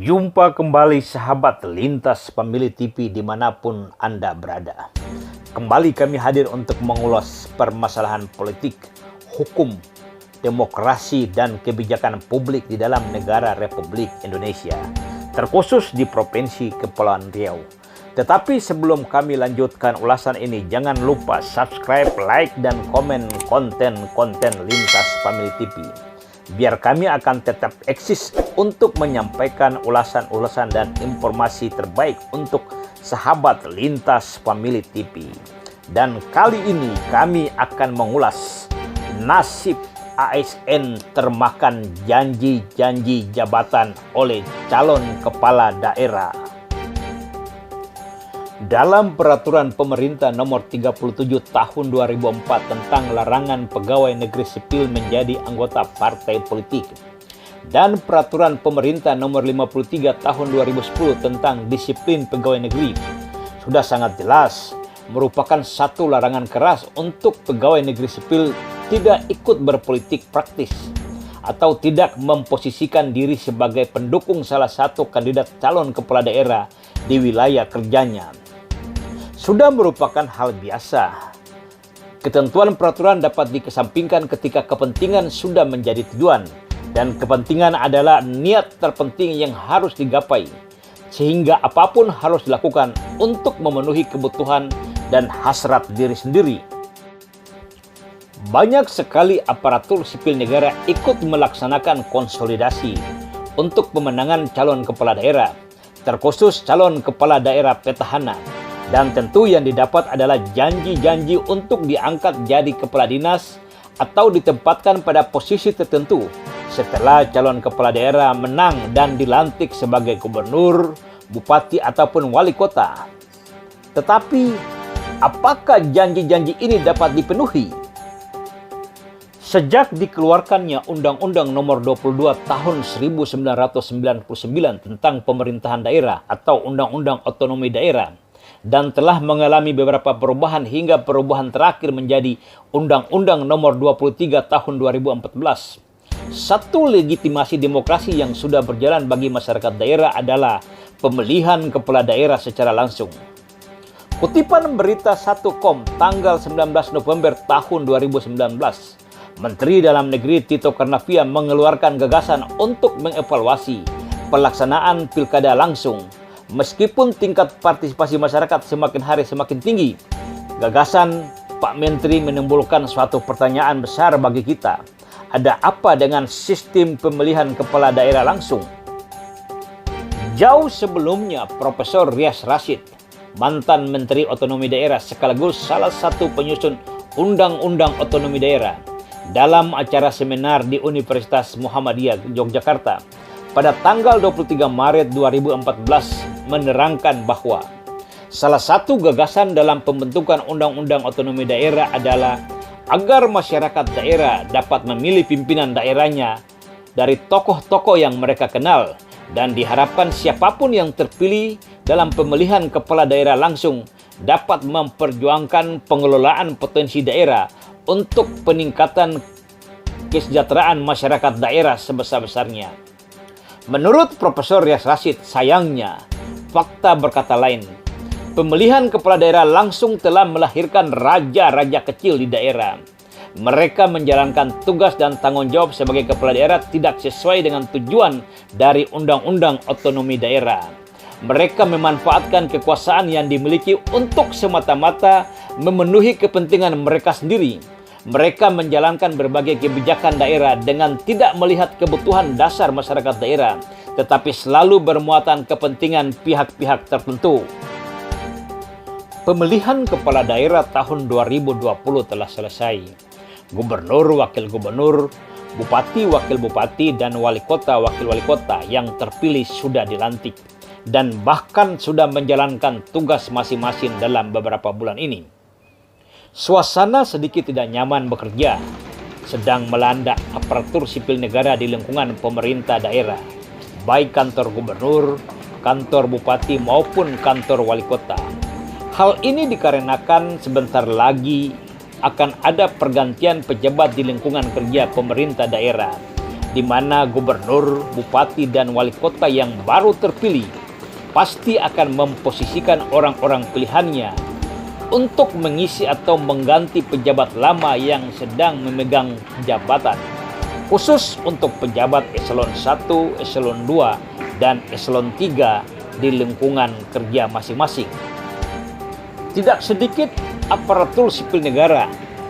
Jumpa kembali sahabat lintas pemilih TV dimanapun Anda berada. Kembali kami hadir untuk mengulas permasalahan politik, hukum, demokrasi, dan kebijakan publik di dalam negara Republik Indonesia, terkhusus di Provinsi Kepulauan Riau. Tetapi sebelum kami lanjutkan ulasan ini, jangan lupa subscribe, like, dan komen konten-konten lintas pemilih TV. Biar kami akan tetap eksis untuk menyampaikan ulasan-ulasan dan informasi terbaik untuk sahabat lintas pemilih TV. Dan kali ini kami akan mengulas nasib ASN termakan janji-janji jabatan oleh calon kepala daerah. Dalam Peraturan Pemerintah Nomor 37 Tahun 2004 tentang larangan pegawai negeri sipil menjadi anggota partai politik dan Peraturan Pemerintah Nomor 53 Tahun 2010 tentang disiplin pegawai negeri, sudah sangat jelas merupakan satu larangan keras untuk pegawai negeri sipil tidak ikut berpolitik praktis atau tidak memposisikan diri sebagai pendukung salah satu kandidat calon kepala daerah di wilayah kerjanya. Sudah merupakan hal biasa. Ketentuan peraturan dapat dikesampingkan ketika kepentingan sudah menjadi tujuan, dan kepentingan adalah niat terpenting yang harus digapai, sehingga apapun harus dilakukan untuk memenuhi kebutuhan dan hasrat diri sendiri. Banyak sekali aparatur sipil negara ikut melaksanakan konsolidasi untuk pemenangan calon kepala daerah, terkhusus calon kepala daerah petahana. Dan tentu yang didapat adalah janji-janji untuk diangkat jadi kepala dinas atau ditempatkan pada posisi tertentu setelah calon kepala daerah menang dan dilantik sebagai gubernur, bupati, ataupun wali kota. Tetapi, apakah janji-janji ini dapat dipenuhi? Sejak dikeluarkannya Undang-Undang Nomor 22 Tahun 1999 tentang pemerintahan daerah atau Undang-Undang Otonomi Daerah, dan telah mengalami beberapa perubahan hingga perubahan terakhir menjadi Undang-Undang Nomor 23 Tahun 2014. Satu legitimasi demokrasi yang sudah berjalan bagi masyarakat daerah adalah pemilihan kepala daerah secara langsung. Kutipan berita 1com tanggal 19 November tahun 2019, Menteri Dalam Negeri Tito Karnavian mengeluarkan gagasan untuk mengevaluasi pelaksanaan pilkada langsung. Meskipun tingkat partisipasi masyarakat semakin hari semakin tinggi, gagasan Pak Menteri menimbulkan suatu pertanyaan besar bagi kita. Ada apa dengan sistem pemilihan kepala daerah langsung? Jauh sebelumnya, Profesor Rias Rasyid, mantan Menteri Otonomi Daerah sekaligus salah satu penyusun Undang-Undang Otonomi Daerah, dalam acara seminar di Universitas Muhammadiyah Yogyakarta pada tanggal 23 Maret 2014 menerangkan bahwa salah satu gagasan dalam pembentukan Undang-Undang Otonomi Daerah adalah agar masyarakat daerah dapat memilih pimpinan daerahnya dari tokoh-tokoh yang mereka kenal, dan diharapkan siapapun yang terpilih dalam pemilihan kepala daerah langsung dapat memperjuangkan pengelolaan potensi daerah untuk peningkatan kesejahteraan masyarakat daerah sebesar-besarnya. Menurut Profesor Rias Rasyid, sayangnya fakta berkata lain. Pemilihan kepala daerah langsung telah melahirkan raja-raja kecil di daerah. Mereka menjalankan tugas dan tanggung jawab sebagai kepala daerah tidak sesuai dengan tujuan dari Undang-Undang Otonomi Daerah. Mereka memanfaatkan kekuasaan yang dimiliki untuk semata-mata memenuhi kepentingan mereka sendiri. Mereka menjalankan berbagai kebijakan daerah dengan tidak melihat kebutuhan dasar masyarakat daerah, tetapi selalu bermuatan kepentingan pihak-pihak tertentu. Pemilihan kepala daerah tahun 2020 telah selesai. Gubernur, wakil gubernur, bupati, wakil bupati, dan wali kota, wakil wali kota yang terpilih sudah dilantik dan bahkan sudah menjalankan tugas masing-masing dalam beberapa bulan ini. Suasana sedikit tidak nyaman bekerja sedang melanda aparatur sipil negara di lingkungan pemerintah daerah, baik kantor gubernur, kantor bupati, maupun kantor wali kota. Hal ini dikarenakan sebentar lagi akan ada pergantian pejabat di lingkungan kerja pemerintah daerah. di mana gubernur, bupati, dan wali kota yang baru terpilih pasti akan memposisikan orang-orang pilihannya untuk mengisi atau mengganti pejabat lama yang sedang memegang jabatan, khusus untuk pejabat eselon 1, eselon 2, dan eselon 3 di lingkungan kerja masing-masing. Tidak sedikit aparatur sipil negara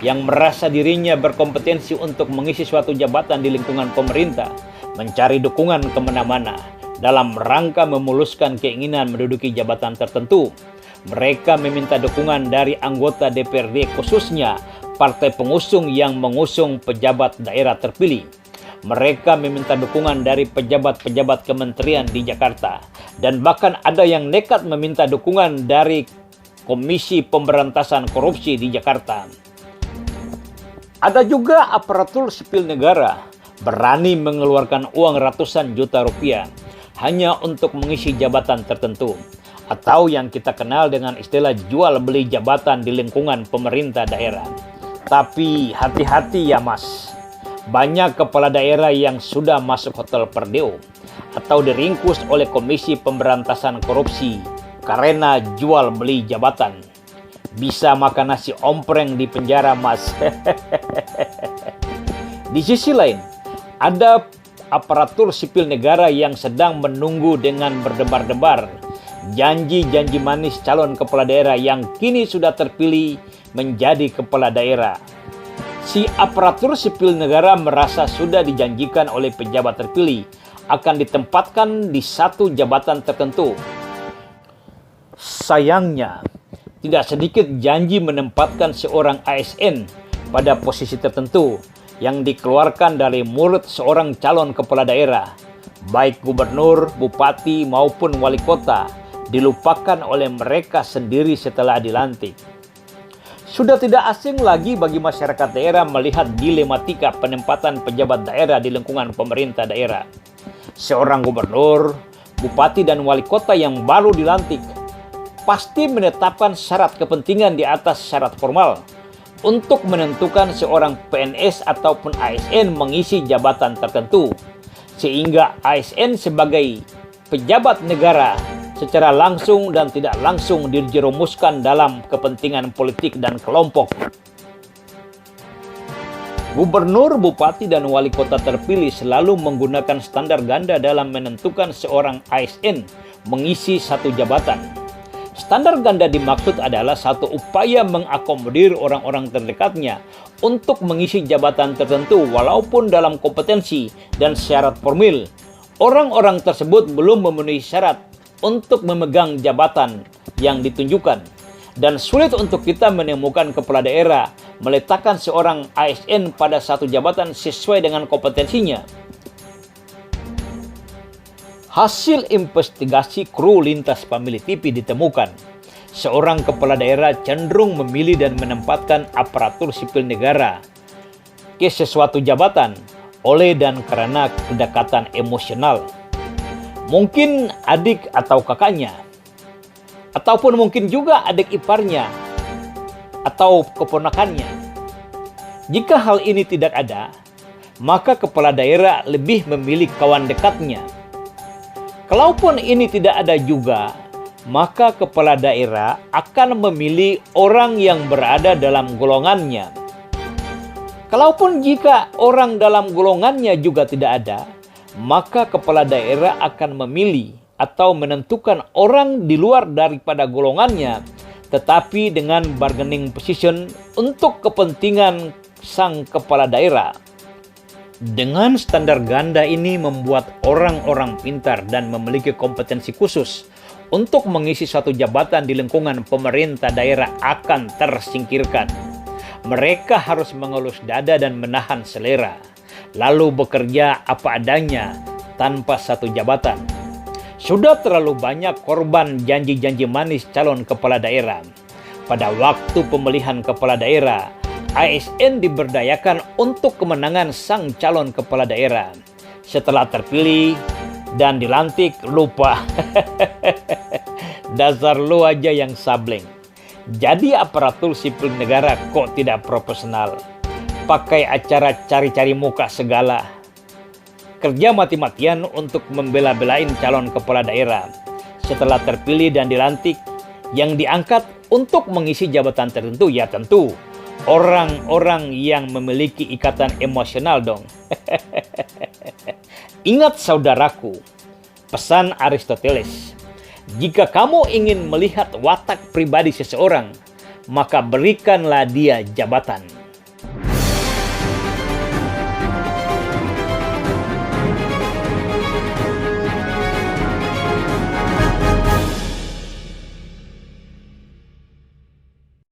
yang merasa dirinya berkompetensi untuk mengisi suatu jabatan di lingkungan pemerintah, mencari dukungan kemana-mana dalam rangka memuluskan keinginan menduduki jabatan tertentu. Mereka meminta dukungan dari anggota DPRD, khususnya partai pengusung yang mengusung pejabat daerah terpilih. Mereka meminta dukungan dari pejabat-pejabat kementerian di Jakarta, dan bahkan ada yang nekat meminta dukungan dari Komisi Pemberantasan Korupsi di Jakarta. Ada juga aparatur sipil negara berani mengeluarkan uang ratusan juta rupiah hanya untuk mengisi jabatan tertentu, atau yang kita kenal dengan istilah jual beli jabatan di lingkungan pemerintah daerah. Tapi hati-hati ya mas, banyak kepala daerah yang sudah masuk hotel Perdeo atau diringkus oleh Komisi Pemberantasan Korupsi karena jual beli jabatan. Bisa makan nasi ompreng di penjara mas. Di sisi lain, ada aparatur sipil negara yang sedang menunggu dengan berdebar-debar janji-janji manis calon kepala daerah yang kini sudah terpilih menjadi kepala daerah. Si aparatur sipil negara merasa sudah dijanjikan oleh pejabat terpilih akan ditempatkan di satu jabatan tertentu. Sayangnya, tidak sedikit janji menempatkan seorang ASN pada posisi tertentu yang dikeluarkan dari mulut seorang calon kepala daerah, baik gubernur, bupati, maupun wali kota, dilupakan oleh mereka sendiri setelah dilantik. Sudah tidak asing lagi bagi masyarakat daerah melihat dilematika penempatan pejabat daerah di lingkungan pemerintah daerah. Seorang gubernur, bupati, dan wali kota yang baru dilantik pasti menetapkan syarat kepentingan di atas syarat formal untuk menentukan seorang PNS ataupun ASN mengisi jabatan tertentu, sehingga ASN sebagai pejabat negara secara langsung dan tidak langsung dijerumuskan dalam kepentingan politik dan kelompok. Gubernur, bupati, dan wali kota terpilih selalu menggunakan standar ganda dalam menentukan seorang ASN mengisi satu jabatan. Standar ganda dimaksud adalah satu upaya mengakomodir orang-orang terdekatnya untuk mengisi jabatan tertentu walaupun dalam kompetensi dan syarat formil orang-orang tersebut belum memenuhi syarat untuk memegang jabatan yang ditunjukkan. Dan sulit untuk kita menemukan kepala daerah meletakkan seorang ASN pada satu jabatan sesuai dengan kompetensinya. Hasil investigasi kru lintas Family TV ditemukan, seorang kepala daerah cenderung memilih dan menempatkan aparatur sipil negara ke sesuatu jabatan oleh dan karena kedekatan emosional. Mungkin adik atau kakaknya, ataupun mungkin juga adik iparnya atau keponakannya. Jika hal ini tidak ada, maka kepala daerah lebih memilih kawan dekatnya. Kalaupun ini tidak ada juga, maka kepala daerah akan memilih orang yang berada dalam golongannya. Kalaupun jika orang dalam golongannya juga tidak ada, maka kepala daerah akan memilih atau menentukan orang di luar daripada golongannya, tetapi dengan bargaining position untuk kepentingan sang kepala daerah. Dengan standar ganda ini membuat orang-orang pintar dan memiliki kompetensi khusus untuk mengisi suatu jabatan di lingkungan pemerintah daerah akan tersingkirkan. Mereka harus mengelus dada dan menahan selera, lalu bekerja apa adanya tanpa satu jabatan. Sudah terlalu banyak korban janji-janji manis calon kepala daerah. Pada waktu pemilihan kepala daerah, ASN diberdayakan untuk kemenangan sang calon kepala daerah. Setelah terpilih dan dilantik, lupa. Dasar lu aja yang sableng. Jadi aparatur sipil negara kok tidak profesional? Pakai acara cari-cari muka segala. kerja mati-matian untuk membela-belain calon kepala daerah. Setelah terpilih dan dilantik, yang diangkat untuk mengisi jabatan tertentu ya tentu orang-orang yang memiliki ikatan emosional dong. Ingat saudaraku, pesan Aristoteles, jika kamu ingin melihat watak pribadi seseorang, maka berikanlah dia jabatan.